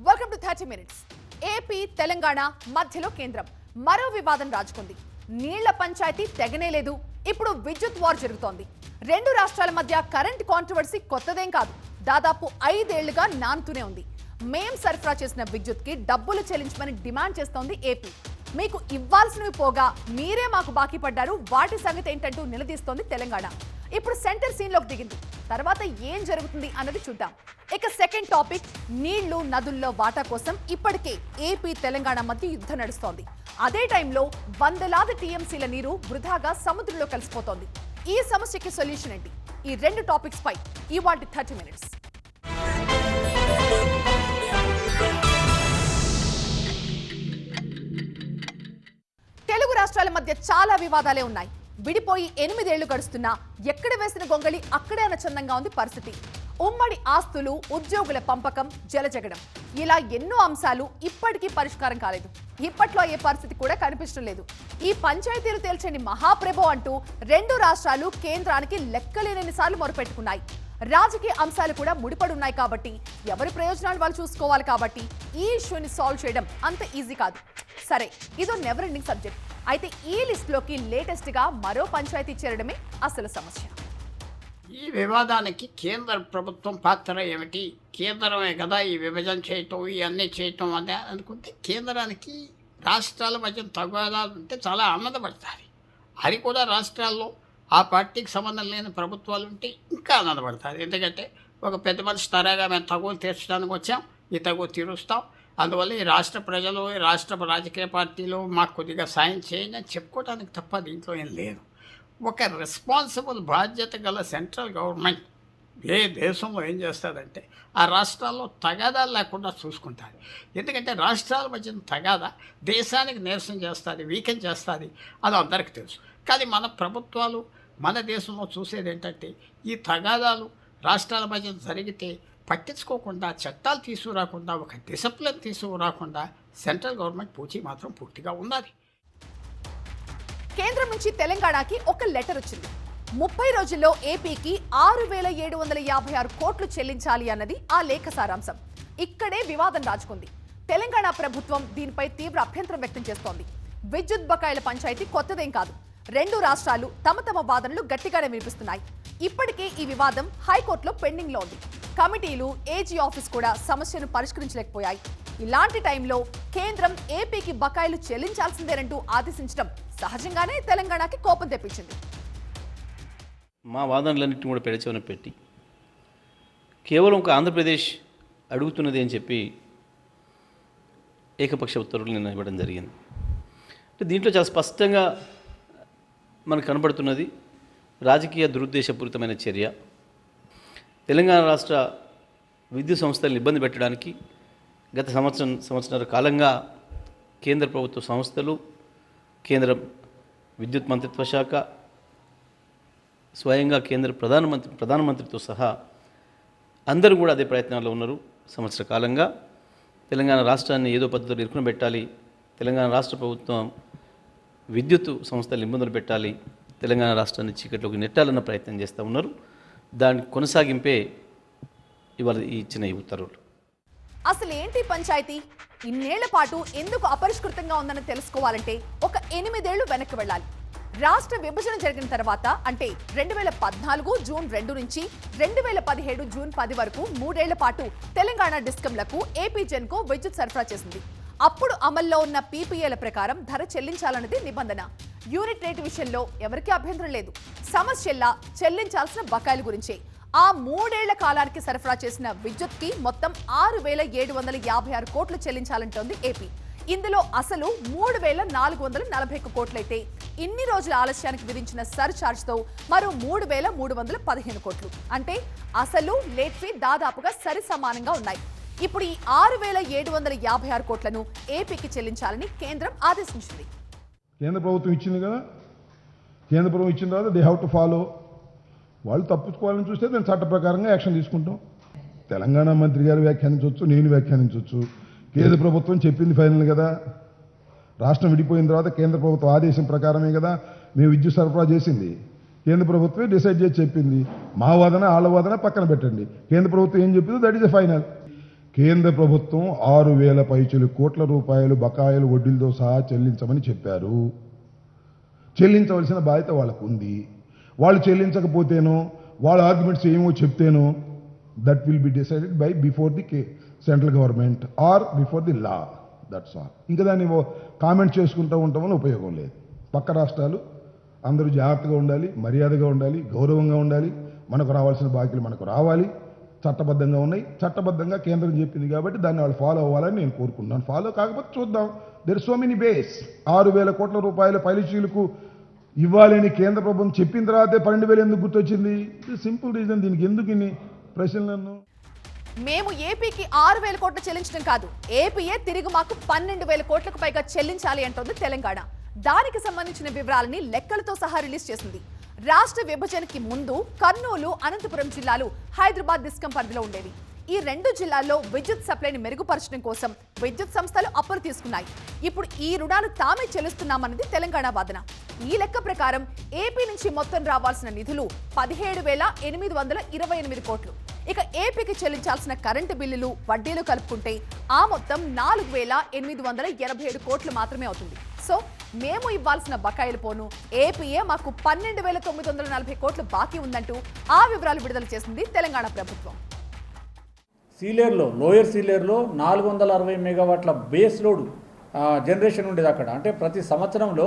Welcome to 30 minutes. AP Telangana మధ్యలో కేంద్రం మరో వివాదం రాజుకుంది. నీళ్ల పంచాయతీ తెగనేలేదు. ఇప్పుడు విద్యుత్ వార్ జరుగుతోంది. రెండు రాష్ట్రాల మధ్య కరెంట్ కాంట్రవర్సీ కొత్తదేం కాదు. దాదాపు 5 ఏళ్లుగా నానుతూనే ఉంది. మేం సరఫరా చేసిన విద్యుత్ కి డబ్బులు చెల్లించమని డిమాండ్ చేస్తోంది ఏపీ. మీకు ఇవ్వాల్సినవి పోగా మీరే మాకు బాకీ పడ్డారు, వాటి సంగతి ఏంటంటూ నిలదీస్తోంది తెలంగాణ. ఇప్పుడు సెంటర్ సీన్ లోకి దిగింది. తర్వాత ఏం జరుగుతుంది అన్నది చూద్దాం. ఇక సెకండ్ టాపిక్, నీళ్లు నదుల్లో వాటా కోసం ఇప్పటికే ఏపీ తెలంగాణ మధ్య యుద్ధం నడుస్తోంది. అదే టైంలో వందలాది టీఎంసీల నీరు వృధాగా సముద్రంలో కలిసిపోతోంది. ఈ సమస్యకి సొల్యూషన్ ఏంటి? ఈ రెండు టాపిక్స్ పై ఇవాల్టి 30 మినిట్స్. తెలుగు రాష్ట్రాల మధ్య చాలా వివాదాలే ఉన్నాయి. విడిపోయి 8 ఏళ్లు గడుస్తున్నా ఎక్కడ వేసిన గొంగళి అక్కడే అన్నచందంగా ఉంది పరిస్థితి. ఉమ్మడి ఆస్తులు, ఉద్యోగుల పంపకం, జలజగడం, ఇలా ఎన్నో అంశాలు ఇప్పటికీ పరిష్కారం కాలేదు. ఇప్పట్లో అయ్యే పరిస్థితి కూడా కనిపించడం లేదు. ఈ పంచాయతీలు తేల్చని మహాప్రభు అంటూ రెండు రాష్ట్రాలు కేంద్రానికి లెక్కలేనన్ని సార్లు మొరపెట్టుకున్నాయి. రాజకీయ అంశాలు కూడా ముడిపడున్నాయి కాబట్టి ఎవరి ప్రయోజనాలు వాళ్ళు చూసుకోవాలి. కాబట్టి ఈ ఇష్యూని సాల్వ్ చేయడం అంత ఈజీ కాదు. సరే, ఇదో నెవర్ ఎండింగ్ సబ్జెక్ట్. అయితే ఈ లిస్టులోకి లేటెస్ట్ గా మరో పంచాయతీ చేరడమే అసలు సమస్య. ఈ వివాదానికి కేంద్ర ప్రభుత్వం పాత్ర ఏమిటి? కేంద్రమే కదా ఈ విభజన చేయటం, ఇవన్నీ చేయటం అనే అనుకుంటే కేంద్రానికి రాష్ట్రాల మధ్య తగాదాలు ఉంటే చాలా ఆనందపడతారు. అది కూడా రాష్ట్రాల్లో ఆ పార్టీకి సంబంధం లేని ప్రభుత్వాలు ఉంటే ఇంకా ఆనందపడతారు. ఎందుకంటే ఒక పెద్ద మనిషి తరగా మేము తగులు తీర్చడానికి వచ్చాం, ఈ తగులు తీరుస్తాం, అందువల్ల ఈ రాష్ట్ర ప్రజలు, ఈ రాష్ట్ర రాజకీయ పార్టీలు మాకు కొద్దిగా సాయం చేయండి అని చెప్పుకోవడానికి తప్ప దీంట్లో ఏం లేదు. ఒక రెస్పాన్సిబుల్ బాధ్యత గల సెంట్రల్ గవర్నమెంట్ ఏ దేశంలో ఏం చేస్తుందంటే ఆ రాష్ట్రాల్లో తగాదాలు లేకుండా చూసుకుంటారు. ఎందుకంటే రాష్ట్రాల మధ్య తగాదా దేశానికి నీరసం చేస్తుంది, వీకెన్ చేస్తుంది, అది అందరికీ తెలుసు. కానీ మన ప్రభుత్వాలు మన దేశంలో చూసేది ఏంటంటే ఈ తగాదాలు రాష్ట్రాల మధ్య జరిగితే పట్టించుకోకుండా, చట్టాలు తీసుకురాకుండా, ఒక డిసిప్లిన్ తీసుకురాకుండా సెంట్రల్ గవర్నమెంట్ పూచి మాత్రం పూర్తిగా ఉన్నది. కేంద్రం నుంచి తెలంగాణకి ఒక లెటర్ వచ్చింది. 30 రోజుల్లో ఏపీకి 6,756 కోట్లు చెల్లించాలి అన్నది ఆ లేఖ సారాంశం. ఇక్కడే వివాదం రాజుకుంది. తెలంగాణ ప్రభుత్వం దీనిపై తీవ్ర అభ్యంతరం వ్యక్తం చేస్తోంది. విద్యుత్ బకాయిల పంచాయతీ కొత్తదేం కాదు. రెండు రాష్ట్రాలు తమ తమ వాదనలు గట్టిగానే వినిపిస్తున్నాయి. ఇప్పటికే ఈ వివాదం హైకోర్టులో పెండింగ్ లో ఉంది. కమిటీలు, ఏజీ ఆఫీస్ కూడా సమస్యను పరిష్కరించలేకపోయాయి. ఇలాంటి టైంలో కేంద్రం ఏపీకి బకాయిలు చెల్లించాల్సిందేనంటూ ఆదేశించడం సహజంగానే తెలంగాణకి కోపం తెప్పించింది. మా వాదనలన్నింటినీ కూడా పెడచెవిన పెట్టి కేవలం ఒక ఆంధ్రప్రదేశ్ అడుగుతున్నది అని చెప్పి ఏకపక్ష ఉత్తర్వులు నిన్న ఇవ్వడం జరిగింది. అంటే దీంట్లో చాలా స్పష్టంగా మనకు కనబడుతున్నది రాజకీయ దురుద్దేశపూరితమైన చర్య. తెలంగాణ రాష్ట్ర విద్యుత్ సంస్థలను ఇబ్బంది పెట్టడానికి గత సంవత్సరాల కాలంగా కేంద్ర ప్రభుత్వ సంస్థలు, కేంద్ర విద్యుత్ మంత్రిత్వ శాఖ, స్వయంగా కేంద్ర ప్రధానమంత్రితో సహా అందరూ కూడా అదే ప్రయత్నాల్లో ఉన్నారు. సంవత్సర కాలంగా తెలంగాణ రాష్ట్రాన్ని ఏదో పద్ధతిలో ఇరుకున పెట్టాలి, తెలంగాణ రాష్ట్ర ప్రభుత్వం విద్యుత్ సంస్థలు ఇబ్బందులు పెట్టాలి, తెలంగాణ రాష్ట్రాన్ని చీకట్లోకి నెట్టాలన్న ప్రయత్నం చేస్తూ ఉన్నారు. దాని కొనసాగింపే ఇవాళ ఇచ్చిన ఈ ఉత్తర్వులు. అసలు ఏంటి పంచాయతీ? ఇన్నేళ్ల పాటు ఎందుకు అపరిష్కృతంగా ఉందని తెలుసుకోవాలంటే ఒక 8 ఏళ్లు వెనక్కి వెళ్ళాలి. రాష్ట్ర విభజన జరిగిన తర్వాత అంటే 2014 జూన్ 2 నుంచి 2017 జూన్ 10 వరకు 3 ఏళ్ల పాటు తెలంగాణ డిస్కంలకు, ఏపీ జెన్కో విద్యుత్ సరఫరా చేసింది. అప్పుడు అమల్లో ఉన్న పీపీఏల ప్రకారం ధర చెల్లించాలన్నది నిబంధన. యూనిట్ రేటు విషయంలో ఎవరికీ అభ్యంతరం లేదు. సమస్యల్లా చెల్లించాల్సిన బకాయిల గురించే. ఆ 3 ఏళ్ల కాలానికి సరఫరా చేసిన విద్యుత్ కి మొత్తం 6,756 కోట్లు చెల్లించాలంటోంది ఏపీ. ఇందులో అసలు 3,441 కోట్లయితే ఇన్ని రోజుల ఆలస్యానికి విధించిన సర్ ఛార్జ్ తో మరో 3,315 కోట్లు. అంటే అసలు లేట్ ఫీ దాదాపుగా సరి సమానంగా ఉన్నాయి. ఇప్పుడు ఈ 6,756 కోట్లను ఏపీకి చెల్లించాలని కేంద్రం ఆదేశించింది. కేంద్ర ప్రభుత్వం ఇచ్చింది కదా, కేంద్ర ప్రభుత్వం ఇచ్చిన తర్వాత దే హ్యావ్ టు ఫాలో. వాళ్ళు తప్పించుకోవాలని చూస్తే దాని చట్ట ప్రకారంగా యాక్షన్ తీసుకుంటాం. తెలంగాణ మంత్రి గారు వ్యాఖ్యానించవచ్చు, నేను వ్యాఖ్యానించవచ్చు. కేంద్ర ప్రభుత్వం చెప్పింది ఫైనల్ కదా. రాష్ట్రం విడిపోయిన తర్వాత కేంద్ర ప్రభుత్వం ఆదేశం ప్రకారమే కదా మేము విద్యుత్ సరఫరా చేసింది. కేంద్ర ప్రభుత్వమే డిసైడ్ చేసి చెప్పింది. మా వాదన, వాళ్ళ వాదన పక్కన పెట్టండి. కేంద్ర ప్రభుత్వం ఏం చెప్పిందో దట్ ఈస్ ఎ ఫైనల్. కేంద్ర ప్రభుత్వం 6,000 పైచిలు కోట్ల రూపాయలు బకాయిలు వడ్డీలతో సహా చెల్లించమని చెప్పారు. చెల్లించవలసిన బాధ్యత వాళ్ళకు ఉంది. వాళ్ళు చెల్లించకపోతేనో వాళ్ళ ఆర్గ్యుమెంట్స్ ఏమో చెప్తేనో that will be decided by before the central government or before the law. That's all. ఇంకా దాన్ని కామెంట్ చేసుకుంటూ ఉంటాం వల్ల ఉపయోగం లేదు. పక్క రాష్ట్రాలు అందరూ జాగ్రత్తగా ఉండాలి, మర్యాదగా ఉండాలి, గౌరవంగా ఉండాలి. మనకు రావాల్సిన బాకీలు మనకు రావాలి, చట్టబద్ధంగా ఉన్నాయి. చట్టబద్ధంగా కేంద్రం చెప్పింది కాబట్టి దాన్ని వాళ్ళు ఫాలో అవ్వాలని నేను కోరుకుంటున్నాను. ఫాలో కాకపోతే చూద్దాం. There so many base. 6,000 కోట్ల రూపాయల పైచీలకు ఇవ్వాలని కేంద్ర ప్రభుత్వం చెప్పిన తర్వాతే 12,000 ఎందుకు గుర్తొచ్చింది? ఇది సింపుల్ రీజన్. దీనికి ఎందుకు ఇన్ని ప్రశ్నలను? మేము ఏపీకి 6,000 కోట్లు చెల్లించడం కాదు, ఏపీయే తిరిగి మాకు 12,000 కోట్లకు పైగా చెల్లించాలి అంటోంది తెలంగాణ. దానికి సంబంధించిన వివరాలని లెక్కలతో సహా రిలీజ్ చేసింది. రాష్ట్ర విభజనకి ముందు కర్నూలు, అనంతపురం జిల్లాలు హైదరాబాద్ డిస్కం పరిధిలో ఉండేవి. ఈ 2 జిల్లాల్లో విద్యుత్ సప్లైని మెరుగుపరచడం కోసం విద్యుత్ సంస్థలు అప్పులు తీసుకున్నాయి. ఇప్పుడు ఈ రుణాలు తామే చెల్లిస్తున్నామన్నది తెలంగాణ వాదన. ఈ లెక్క ప్రకారం ఏపీ నుంచి మొత్తం రావాల్సిన నిధులు 17,828 కోట్లు. ఇక ఏపీకి చెల్లించాల్సిన కరెంటు బిల్లులు, వడ్డీలు కలుపుకుంటే ఆ మొత్తం 4,887 కోట్లు మాత్రమే అవుతుంది. సో మేము ఇవ్వాల్సిన బకాయిలు పోను ఏపీఏ మాకు 12,940 కోట్లు బాకీ ఉందంటూ ఆ వివరాలు విడుదల చేసింది తెలంగాణ ప్రభుత్వం. సీలేరులో, లోయర్ సీలేరులో 460 మెగావాట్ల బేస్ లోడ్ జనరేషన్ ఉండేది అక్కడ. అంటే ప్రతి సంవత్సరంలో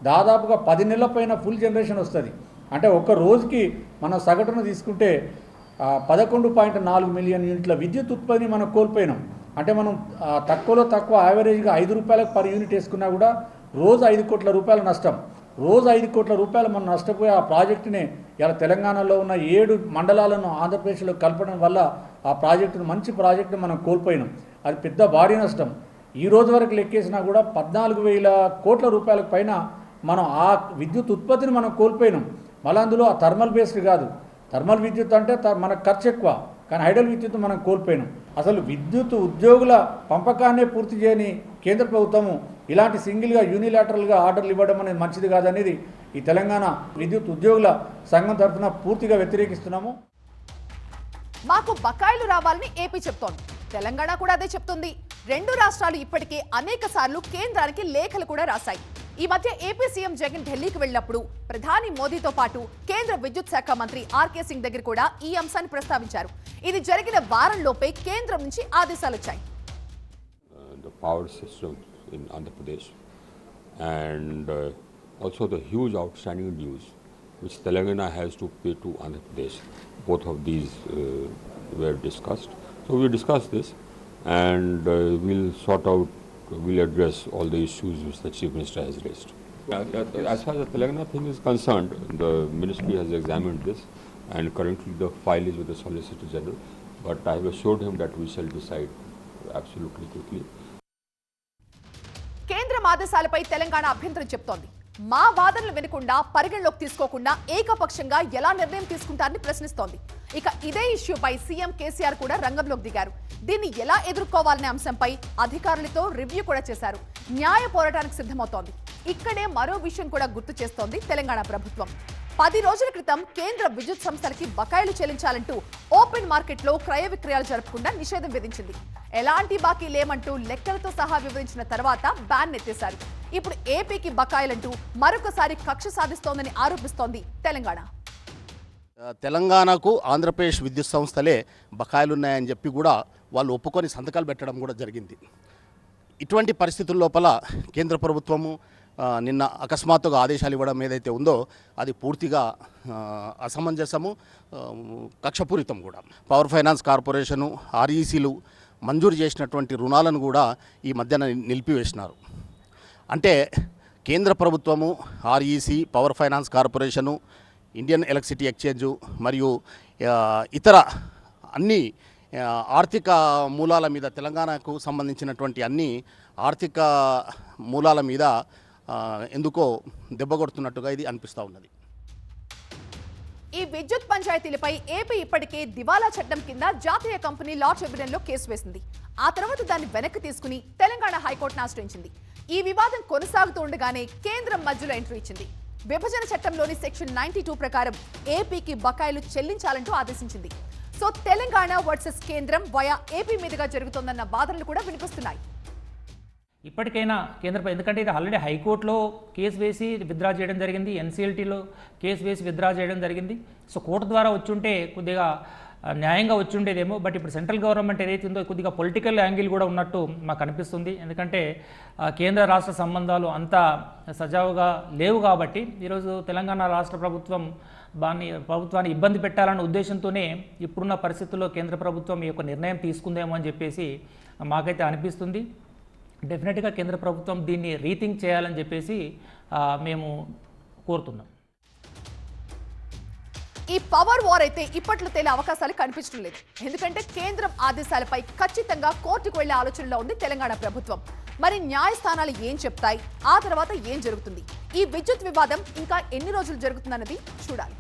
దాదాపుగా 10 నెలల పైన ఫుల్ జనరేషన్ వస్తుంది. అంటే ఒక్క రోజుకి మనం సగటును తీసుకుంటే 11.4 మిలియన్ యూనిట్ల విద్యుత్ ఉత్పత్తిని మనం కోల్పోయినాం. అంటే మనం తక్కువలో తక్కువ యావరేజ్గా 5 రూపాయలకు పర్ యూనిట్ వేసుకున్నా కూడా రోజు 5 కోట్ల రూపాయల నష్టం. రోజు 5 కోట్ల రూపాయలు మనం నష్టపోయి ఆ ప్రాజెక్టుని ఇలా తెలంగాణలో ఉన్న 7 మండలాలను ఆంధ్రప్రదేశ్లో కలపడం వల్ల ఆ ప్రాజెక్టును, మంచి ప్రాజెక్టును మనం కోల్పోయినాం. అది పెద్ద భారీ నష్టం. ఈ రోజు వరకు లెక్కేసినా కూడా 14,000 కోట్ల రూపాయలకు పైన మనం ఆ విద్యుత్ ఉత్పత్తిని మనం కోల్పోయినాం. మళ్ళీ అందులో ఆ థర్మల్ బేస్డ్ కాదు. థర్మల్ విద్యుత్ అంటే మనకు ఖర్చు ఎక్కువ, కానీ హైడల్ విద్యుత్ మనం కోల్పోయినాం. అసలు విద్యుత్ ఉద్యోగుల పంపకాన్నే పూర్తి చేయని కేంద్ర ప్రభుత్వము ఇలాంటి సింగిల్గా యూనిలాటరల్గా ఆర్డర్లు ఇవ్వడం అనేది మంచిది కాదనేది ఈ తెలంగాణ విద్యుత్ ఉద్యోగుల సంఘం తరఫున పూర్తిగా వ్యతిరేకిస్తున్నాము. మాకు బకాయిలు రావాలని ఏపీ చెప్తోంది, తెలంగాణ కూడా అదే చెప్తుంది. 2 రాష్ట్రాలు ఇప్పటికే అనేక సార్లు కేంద్రానికి లేఖలు కూడా రాశాయి. ఈ మధ్య ఏపీ సీఎం జగన్ ఢిల్లీకి వెళ్ళినప్పుడు ప్రధాని మోదీతో పాటు కేంద్ర విద్యుత్ శాఖ మంత్రి ఆర్కే సింగ్ దగ్గర కూడా ఈ అంశాన్ని ప్రస్తావించారు. ఇది జరిగిన వారంలోపే కేంద్రం నుంచి ఆదేశాలు వచ్చాయి. The power system in Andhra Pradesh and also the huge outstanding dues which Telangana has to pay to Andhra Pradesh. Both of these were discussed. So we discussed this and we'll address all the issues which the Chief Minister has raised. As far as the Telangana thing is concerned, the ministry has examined this and currently the file is with the Solicitor General, but I have assured him that we shall decide absolutely quickly. కేంద్రం ఆదేశాలపై తెలంగాణ అభ్యంతరం చెప్తోంది. మా వాదనలు వినకుండా, పరిగణలోకి తీసుకోకుండా ఏకపక్షంగా ఎలా నిర్ణయం తీసుకుంటారని ప్రశ్నిస్తోంది. ఇక ఇదే ఇష్యూపై సీఎం కేసీఆర్ కూడా రంగంలోకి దిగారు. దీన్ని ఎలా ఎదుర్కోవాలనే అంశంపై అధికారులతో రివ్యూ కూడా చేశారు. న్యాయ పోరాటానికి సిద్ధమవుతోంది. ఇక్కడే మరో విషయం కూడా గుర్తు చేస్తోంది తెలంగాణ ప్రభుత్వం. 10 రోజుల క్రితం కేంద్ర విద్యుత్ సంస్థలకి బకాయిలు చెల్లించాలంటూ ఓపెన్ మార్కెట్లో క్రయ విక్రయాలు జరపకుండా నిషేధం విధించింది. ఎలాంటి బాకీ లేమంటూ లెక్కలతో సహా వివరించిన తర్వాత బ్యాన్ ఎత్తేశారు. ఇప్పుడు ఏపీకి బకాయిలంటూ మరొకసారి కక్ష సాధిస్తోందని ఆరోపిస్తోంది తెలంగాణ. తెలంగాణకు ఆంధ్రప్రదేశ్ విద్యుత్ సంస్థలే బకాయిలున్నాయని చెప్పి కూడా వాళ్ళు ఒప్పుకొని సంతకాలు పెట్టడం కూడా జరిగింది. ఇటువంటి పరిస్థితుల లోపల కేంద్ర ప్రభుత్వము నిన్న అకస్మాత్తుగా ఆదేశాలు ఇవ్వడం ఏదైతే ఉందో అది పూర్తిగా అసమంజసము, కక్షపూరితం కూడా. పవర్ ఫైనాన్స్ కార్పొరేషను, ఆర్ఈసీలు మంజూరు చేసినటువంటి రుణాలను కూడా ఈ మధ్యన నిలిపివేసినారు. అంటే కేంద్ర ప్రభుత్వము, REC, power finance corporation, Indian electricity exchange మరియు ఇతర అన్ని ఆర్థిక మూలాల మీద, తెలంగాణకు సంబంధించినటువంటి అన్ని ఆర్థిక మూలాల మీద ఎందుకో దెబ్బ కొడుతున్నట్టుగా ఇది అనిపిస్తూ ఉన్నది. ఈ విద్యుత్ పంచాయతీలపై ఏపీ ఇప్పటికే దివాలా చట్టం కింద జాతీయ కంపెనీ లా ట్రిబ్యునల్లో కేసు వేసింది. ఆ తర్వాత దాన్ని వెనక్కి తీసుకుని తెలంగాణ హైకోర్టును ఆశ్రయించింది. ఈ వివాదం కొనసాగుతూ ఉండగానే కేంద్రం మధ్యలో ఎంట్రీ ఇచ్చింది. విభజన చట్టంలోని సెక్షన్ 92 ప్రకారం ఏపీకి బకాయిలు చెల్లించాలంటూ ఆదేశించింది. సో తెలంగాణ వర్సెస్ కేంద్రం వయా ఏపీ మీదుగా జరుగుతోందన్న వాదనలు కూడా వినిపిస్తున్నాయి. ఇప్పటికైనా కేంద్ర ఎందుకంటే ఇది ఆల్రెడీ హైకోర్టులో కేసు వేసి విత్డ్రా చేయడం జరిగింది, ఎన్సీఎల్టీలో కేసు వేసి విత్డ్రా చేయడం జరిగింది. సో కోర్టు ద్వారా వచ్చుంటే కొద్దిగా న్యాయంగా వచ్చి ఉండేదేమో. బట్ ఇప్పుడు సెంట్రల్ గవర్నమెంట్ ఏదైతే ఉందో కొద్దిగా పొలిటికల్ యాంగిల్ కూడా ఉన్నట్టు మాకు అనిపిస్తుంది. ఎందుకంటే కేంద్ర రాష్ట్ర సంబంధాలు అంతా సజావుగా లేవు కాబట్టి ఈరోజు తెలంగాణ రాష్ట్ర ప్రభుత్వాన్ని ఇబ్బంది పెట్టాలన్న ఉద్దేశంతోనే ఇప్పుడున్న పరిస్థితుల్లో కేంద్ర ప్రభుత్వం ఈ యొక్క నిర్ణయం తీసుకుందేమో అని చెప్పేసి మాకైతే అనిపిస్తుంది. డెఫినెట్గా కేంద్ర ప్రభుత్వం దీన్ని రీథింక్ చేయాలని చెప్పేసి మేము కోరుతున్నాం. ఈ పవర్ వార్ అయితే ఇప్పట్లో తేలే అవకాశాలు కనిపించడం లేదు. ఎందుకంటే కేంద్రం ఆదేశాలపై ఖచ్చితంగా కోర్టుకు వెళ్లే ఆలోచనలో ఉంది తెలంగాణ ప్రభుత్వం. మరి న్యాయస్థానాలు ఏం చెప్తాయి, ఆ తర్వాత ఏం జరుగుతుంది, ఈ విద్యుత్ వివాదం ఇంకా ఎన్ని రోజులు జరుగుతుందన్నది చూడాలి.